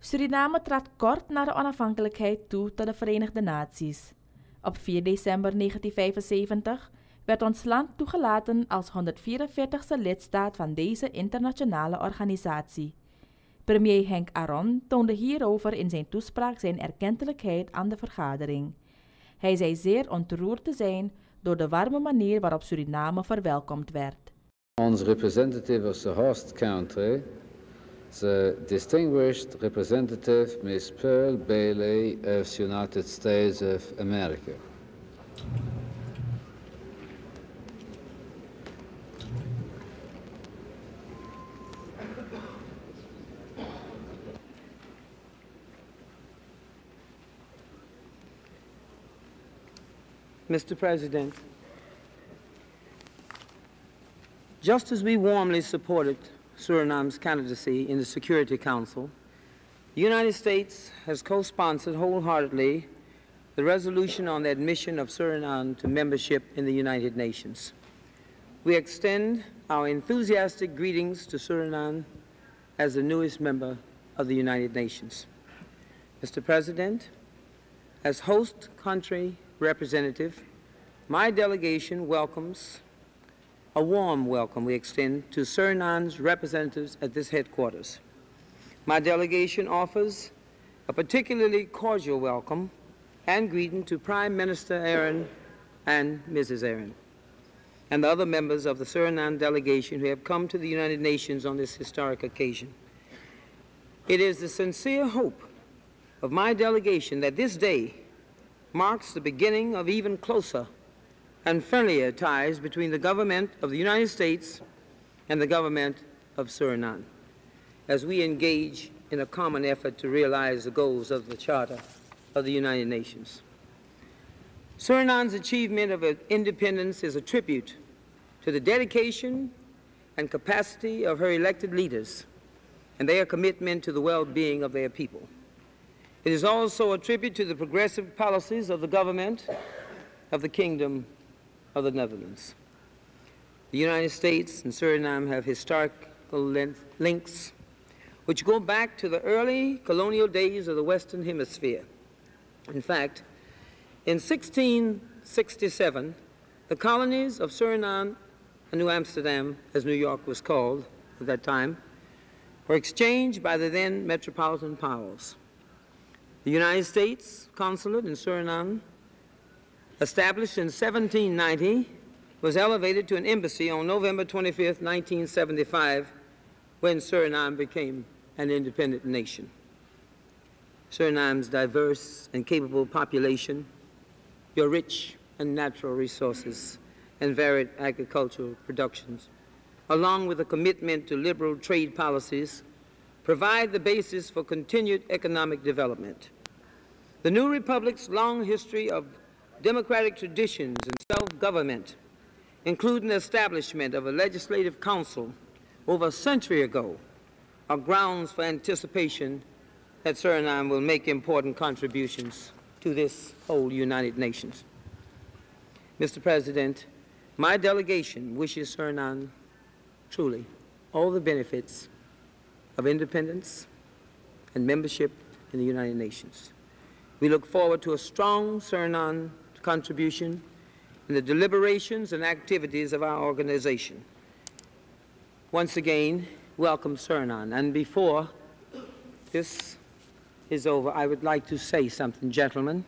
Suriname trad kort na de onafhankelijkheid toe tot de Verenigde Naties. Op 4 december 1975 werd ons land toegelaten als 144ste lidstaat van deze internationale organisatie. Premier Henk Aron toonde hierover in zijn toespraak zijn erkentelijkheid aan de vergadering. Hij zei zeer ontroerd te zijn door de warme manier waarop Suriname verwelkomd werd. Ons representative of the host country, the distinguished representative Miss Pearl Bailey of the United States of America. Mr. President, just as we warmly supported Suriname's candidacy in the Security Council, the United States has co-sponsored wholeheartedly the resolution on the admission of Suriname to membership in the United Nations. We extend our enthusiastic greetings to Suriname as the newest member of the United Nations. Mr. President, as host country representative, my delegation welcomes a warm welcome we extend to Suriname's representatives at this headquarters. My delegation offers a particularly cordial welcome and greeting to Prime Minister Aaron and Mrs. Aaron, and the other members of the Suriname delegation who have come to the United Nations on this historic occasion. It is the sincere hope of my delegation that this day marks the beginning of even closer and friendlier ties between the government of the United States and the government of Suriname, as we engage in a common effort to realize the goals of the Charter of the United Nations. Suriname's achievement of independence is a tribute to the dedication and capacity of her elected leaders and their commitment to the well-being of their people. It is also a tribute to the progressive policies of the government of the Kingdom of the Netherlands. The United States and Suriname have historical links which go back to the early colonial days of the Western Hemisphere. In fact, in 1667, the colonies of Suriname and New Amsterdam, as New York was called at that time, were exchanged by the then metropolitan powers. The United States consulate in Suriname, established in 1790, was elevated to an embassy on November 25, 1975, when Suriname became an independent nation. Suriname's diverse and capable population, your rich and natural resources, and varied agricultural productions, along with a commitment to liberal trade policies, provide the basis for continued economic development. The new republic's long history of democratic traditions and self-government, including the establishment of a legislative council over a century ago, are grounds for anticipation that Suriname will make important contributions to this whole United Nations. Mr. President, my delegation wishes Suriname truly all the benefits of independence and membership in the United Nations. We look forward to a strong Suriname contribution in the deliberations and activities of our organization. Once again, welcome Suriname. And before this is over, I would like to say something, gentlemen.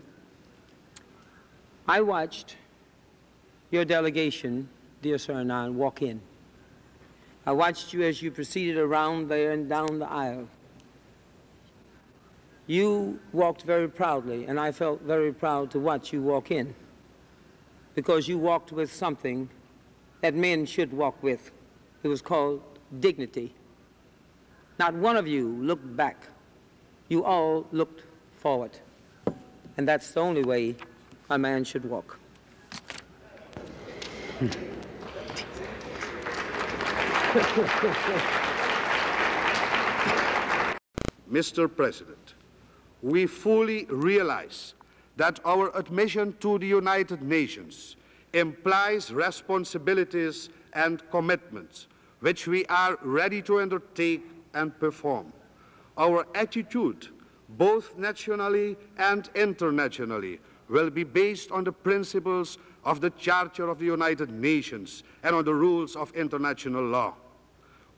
I watched your delegation, dear Suriname, walk in. I watched you as you proceeded around there and down the aisle. You walked very proudly, and I felt very proud to watch you walk in, because you walked with something that men should walk with. It was called dignity. Not one of you looked back. You all looked forward. And that's the only way a man should walk. Mr. President, we fully realize that our admission to the United Nations implies responsibilities and commitments which we are ready to undertake and perform. our attitude, both nationally and internationally, will be based on the principles of the Charter of the United Nations and on the rules of international law.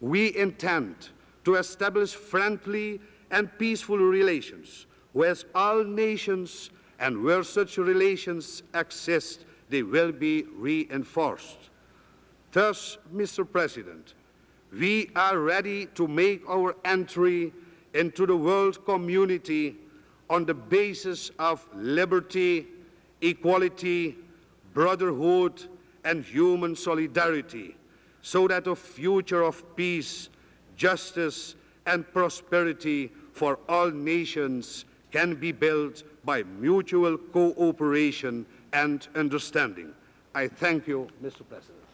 We intend to establish friendly and peaceful relations with all nations, and where such relations exist, they will be reinforced. Thus, Mr. President, we are ready to make our entry into the world community on the basis of liberty, equality, brotherhood, and human solidarity, so that a future of peace, justice, and prosperity for all nations can be built by mutual cooperation and understanding. I thank you, Mr. President.